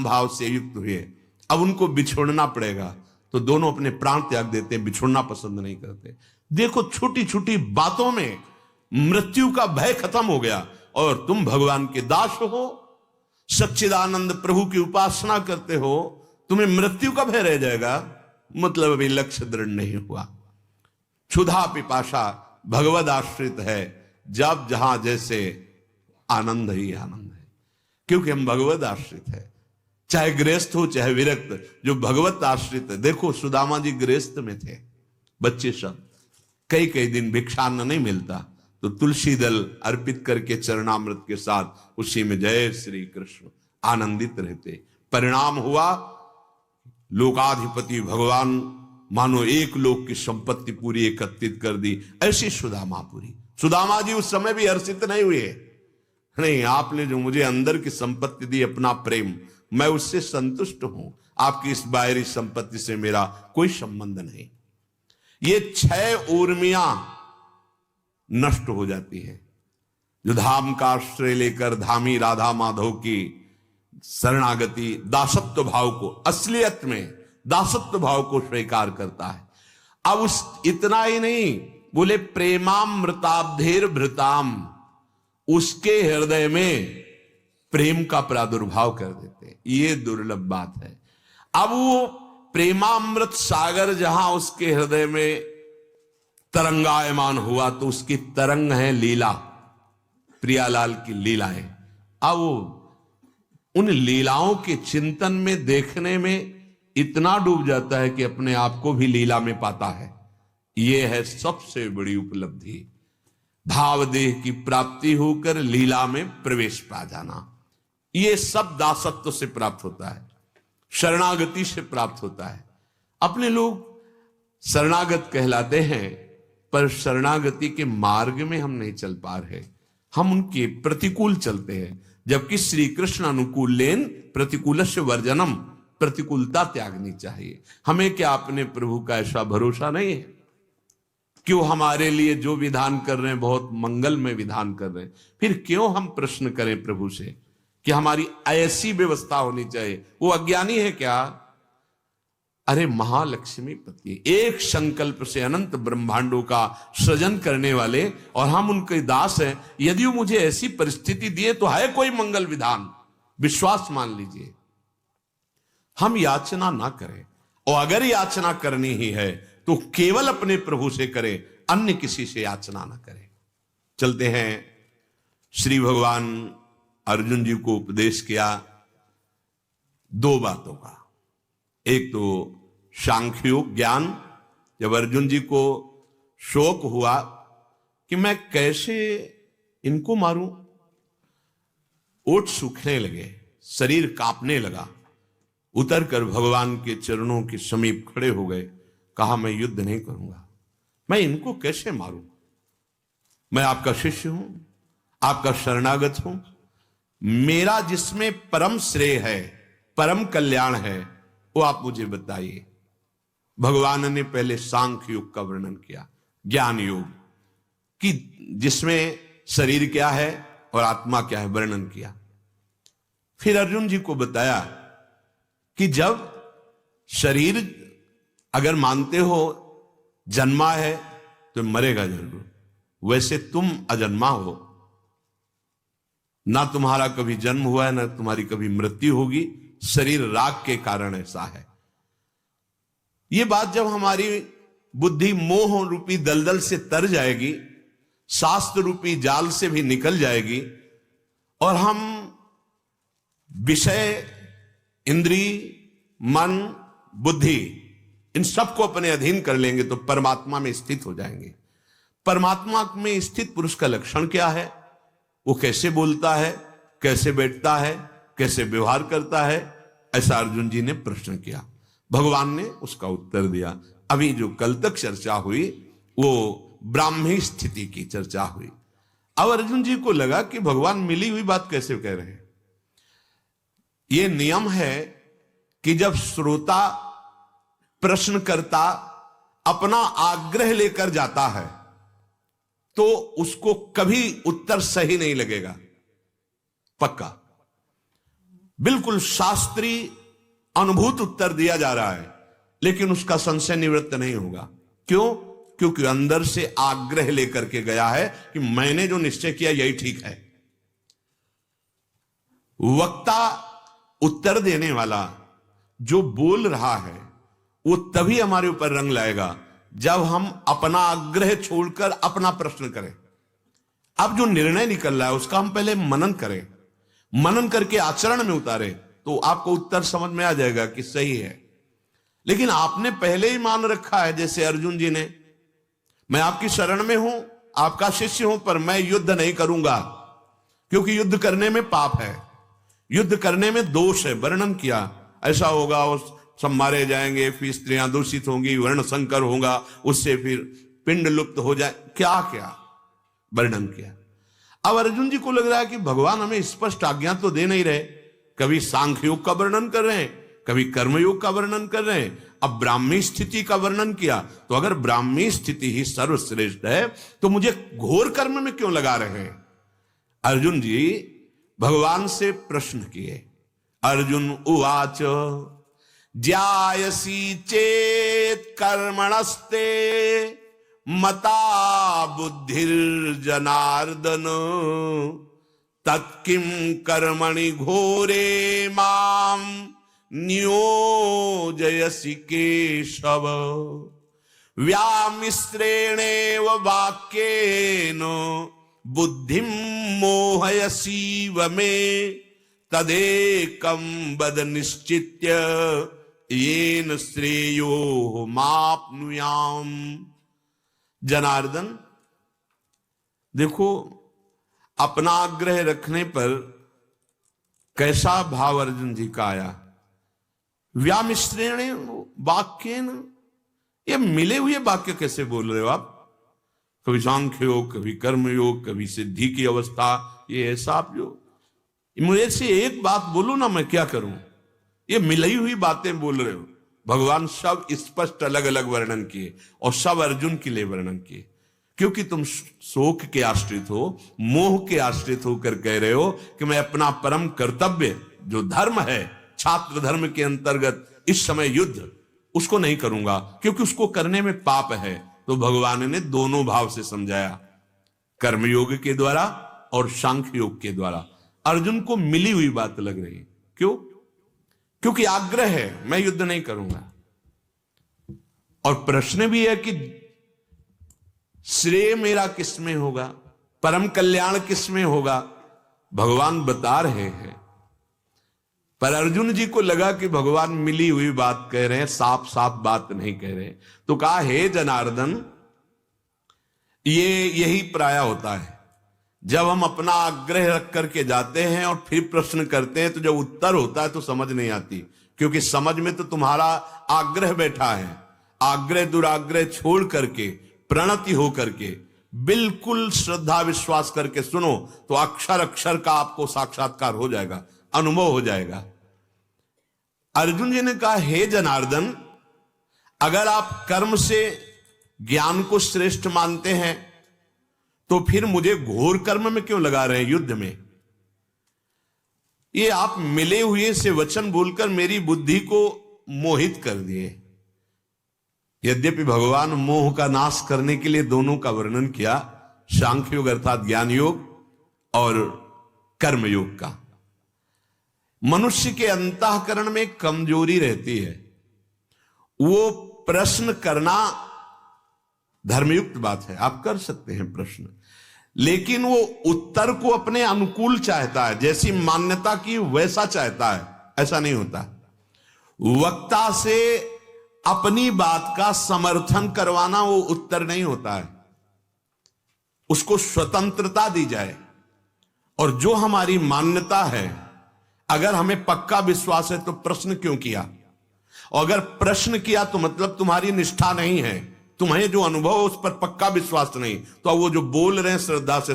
भाव से युक्त हुए, अब उनको बिछोड़ना पड़ेगा, तो दोनों अपने प्राण त्याग देते हैं, बिछोड़ना पसंद नहीं करते। देखो छोटी छोटी बातों में मृत्यु का भय खत्म हो गया, और तुम भगवान के दास हो, सच्चिदानंद प्रभु की उपासना करते हो, तुम्हें मृत्यु का भय रह जाएगा, मतलब अभी लक्ष्य दृढ़ नहीं हुआ। क्षुधा पिपाशा भगवद आश्रित है, जब जहां जैसे आनंद ही आनंद है, क्योंकि हम भगवद आश्रित है, चाहे गृहस्थ हो चाहे विरक्त, जो भगवत आश्रित है। देखो सुदामा जी गृहस्थ में थे, बच्चे सब, कई कई दिन भिक्षान्न नहीं मिलता, तो तुलसी दल अर्पित करके चरणामृत के साथ उसी में जय श्री कृष्ण आनंदित रहते। परिणाम हुआ लोकाधिपति भगवान मानो एक लोक की संपत्ति पूरी एकत्रित कर दी, ऐसी सुदामापुरी। सुदामा जी उस समय भी हर्षित नहीं हुए, नहीं आपने जो मुझे अंदर की संपत्ति दी, अपना प्रेम, मैं उससे संतुष्ट हूं, आपकी इस बाहरी संपत्ति से मेरा कोई संबंध नहीं। ये 6 उर्मियां नष्ट हो जाती है। जो धाम का आश्रय लेकर धामी राधा माधव की शरणागति दासत्व भाव को, असलियत में दासत्व भाव को स्वीकार करता है। अब उस इतना ही नहीं, बोले प्रेमामृताब्धेर भृताम, उसके हृदय में प्रेम का प्रादुर्भाव कर देते हैं। ये दुर्लभ बात है। अब वो प्रेमामृत सागर जहां उसके हृदय में तरंगायमान हुआ, तो उसकी तरंग है लीला, प्रियालाल की लीलाएं। अब वो उन लीलाओं के चिंतन में, देखने में इतना डूब जाता है कि अपने आप को भी लीला में पाता है। यह है सबसे बड़ी उपलब्धि, भावदेह की प्राप्ति होकर लीला में प्रवेश पा जाना। यह सब दासत्व से प्राप्त होता है, शरणागति से प्राप्त होता है। अपने लोग शरणागत कहलाते हैं, पर शरणागति के मार्ग में हम नहीं चल पा रहे, हम उनके प्रतिकूल चलते हैं। जबकि श्री कृष्ण अनुकूल लेन प्रतिकूलस्य वर्जनम, प्रतिकूलता त्यागनी चाहिए। हमें क्या अपने प्रभु का ऐसा भरोसा नहीं है कि वो हमारे लिए जो विधान कर रहे हैं बहुत मंगलमय विधान कर रहे हैं, फिर क्यों हम प्रश्न करें प्रभु से कि हमारी ऐसी व्यवस्था होनी चाहिए? वो अज्ञानी है क्या? अरे महालक्ष्मी पति, एक संकल्प से अनंत ब्रह्मांडों का सृजन करने वाले, और हम उनके दास हैं। यदि वो मुझे ऐसी परिस्थिति दिए तो है कोई मंगल विधान, विश्वास मान लीजिए। हम याचना ना करें, और अगर याचना करनी ही है तो केवल अपने प्रभु से करें, अन्य किसी से याचना ना करें। चलते हैं, श्री भगवान अर्जुन जी को उपदेश किया 2 बातों का। एक तो सांख्योग ज्ञान, जब अर्जुन जी को शोक हुआ कि मैं कैसे इनको मारूं, ओठ सूखने लगे, शरीर कांपने लगा, उतर कर भगवान के चरणों के समीप खड़े हो गए। कहा मैं युद्ध नहीं करूंगा, मैं इनको कैसे मारूं? मैं आपका शिष्य हूं, आपका शरणागत हूं, मेरा जिसमें परम श्रेय है, परम कल्याण है, वो आप मुझे बताइए। भगवान ने पहले सांख्य योग का वर्णन किया, ज्ञान योग कि जिसमें शरीर क्या है और आत्मा क्या है, वर्णन किया। फिर अर्जुन जी को बताया कि जब शरीर अगर मानते हो जन्मा है तो मरेगा जरूर, वैसे तुम अजन्मा हो, ना तुम्हारा कभी जन्म हुआ है ना तुम्हारी कभी मृत्यु होगी, शरीर राग के कारण ऐसा है। यह बात जब हमारी बुद्धि मोह रूपी दलदल से तर जाएगी, शास्त्र रूपी जाल से भी निकल जाएगी, और हम विषय, इंद्री, मन, बुद्धि इन सबको अपने अधीन कर लेंगे तो परमात्मा में स्थित हो जाएंगे। परमात्मा में स्थित पुरुष का लक्षण क्या है? वो कैसे बोलता है, कैसे बैठता है, कैसे व्यवहार करता है? ऐसा अर्जुन जी ने प्रश्न किया। भगवान ने उसका उत्तर दिया। अभी जो कल तक चर्चा हुई वो ब्राह्मी स्थिति की चर्चा हुई। अब अर्जुन जी को लगा कि भगवान मिली हुई बात कैसे कह रहे हैं। ये नियम है कि जब श्रोता प्रश्नकर्ता अपना आग्रह लेकर जाता है तो उसको कभी उत्तर सही नहीं लगेगा, पक्का। बिल्कुल शास्त्रीय अनुभूत उत्तर दिया जा रहा है, लेकिन उसका संशय निवृत्त नहीं होगा। क्यों? क्योंकि अंदर से आग्रह लेकर के गया है कि मैंने जो निश्चय किया यही ठीक है। वक्ता, उत्तर देने वाला जो बोल रहा है, वो तभी हमारे ऊपर रंग लाएगा जब हम अपना आग्रह छोड़कर अपना प्रश्न करें। अब जो निर्णय निकल रहा है उसका हम पहले मनन करें, मनन करके आचरण में उतारें, तो आपको उत्तर समझ में आ जाएगा कि सही है। लेकिन आपने पहले ही मान रखा है, जैसे अर्जुन जी ने, मैं आपकी शरण में हूं, आपका शिष्य हूं, पर मैं युद्ध नहीं करूंगा क्योंकि युद्ध करने में पाप है, युद्ध करने में दोष है। वर्णन किया ऐसा होगा, उस सब मारे जाएंगे, फिर स्त्रियां दूषित होंगी, वर्ण संकर होगा, उससे फिर पिंड लुप्त हो जाए, क्या क्या वर्णन किया। अब अर्जुन जी को लग रहा है कि भगवान हमें स्पष्ट आज्ञा तो दे नहीं रहे, कभी सांख्य योग का वर्णन कर रहे हैं, कभी कर्मयोग का वर्णन कर रहे हैं, अब ब्राह्मी स्थिति का वर्णन किया, तो अगर ब्राह्मी स्थिति ही सर्वश्रेष्ठ है तो मुझे घोर कर्म में क्यों लगा रहे हैं? अर्जुन जी भगवान से प्रश्न किए। अर्जुन उवाच ज्यायसी चेत कर्मणस्ते मता बुद्धिर्जनार्दन तत्किं कर्मणि घोरे माम नियोजयसि केशव व्यामिश्रेणेव वाक्येन बुद्धिं मोहयसीव मे तदेकं वद निश्चित्य येन श्रेयो माप्नुयाम। जनार्दन, देखो अपना आग्रह रखने पर कैसा भाव अर्जुन जी का आया। व्यामिश्रेण वाक्येन, ये मिले हुए वाक्य कैसे बोल रहे हो आप? कभी सांख्य योग, कभी कर्म योग, कभी सिद्धि की अवस्था, ये ऐसा आप जो मुझे से एक बात बोलो ना, मैं क्या करूं? ये मिली हुई बातें बोल रहे हो। भगवान सब स्पष्ट अलग अलग वर्णन किए और सब अर्जुन के लिए वर्णन किए, क्योंकि तुम शोक के आश्रित हो, मोह के आश्रित होकर कह रहे हो कि मैं अपना परम कर्तव्य जो धर्म है, छात्र धर्म के अंतर्गत इस समय युद्ध, उसको नहीं करूंगा क्योंकि उसको करने में पाप है। तो भगवान ने दोनों भाव से समझाया, कर्मयोग के द्वारा और सांख्य योग के द्वारा। अर्जुन को मिली हुई बात लग रही। क्यों? क्योंकि आग्रह है, मैं युद्ध नहीं करूंगा, और प्रश्न भी है कि श्रेय मेरा किसमें होगा, परम कल्याण किसमें होगा। भगवान बता रहे हैं, पर अर्जुन जी को लगा कि भगवान मिली हुई बात कह रहे हैं, साफ साफ बात नहीं कह रहे। तो कहा, हे जनार्दन, यही प्राय होता है, जब हम अपना आग्रह रख करके जाते हैं और फिर प्रश्न करते हैं तो जब उत्तर होता है तो समझ नहीं आती, क्योंकि समझ में तो तुम्हारा आग्रह बैठा है। आग्रह दुराग्रह छोड़ करके, प्रणति हो करके, बिल्कुल श्रद्धा विश्वास करके सुनो तो अक्षर अक्षर का आपको साक्षात्कार हो जाएगा, अनुभव हो जाएगा। अर्जुन जी ने कहा, हे जनार्दन, अगर आप कर्म से ज्ञान को श्रेष्ठ मानते हैं तो फिर मुझे घोर कर्म में क्यों लगा रहे हैं, युद्ध में? ये आप मिले हुए से वचन बोलकर मेरी बुद्धि को मोहित कर दिए। यद्यपि भगवान मोह का नाश करने के लिए दोनों का वर्णन किया, सांख्य योग अर्थात ज्ञान योग और कर्म योग का। मनुष्य के अंतःकरण में कमजोरी रहती है, वो प्रश्न करना धर्मयुक्त बात है, आप कर सकते हैं प्रश्न, लेकिन वो उत्तर को अपने अनुकूल चाहता है, जैसी मान्यता की वैसा चाहता है, ऐसा नहीं होता। वक्ता से अपनी बात का समर्थन करवाना वो उत्तर नहीं होता है, उसको स्वतंत्रता दी जाए। और जो हमारी मान्यता है, अगर हमें पक्का विश्वास है तो प्रश्न क्यों किया? और अगर प्रश्न किया तो मतलब तुम्हारी निष्ठा नहीं है, तुम्हें जो अनुभव उस पर पक्का विश्वास नहीं, तो वो जो बोल रहे हैं श्रद्धा से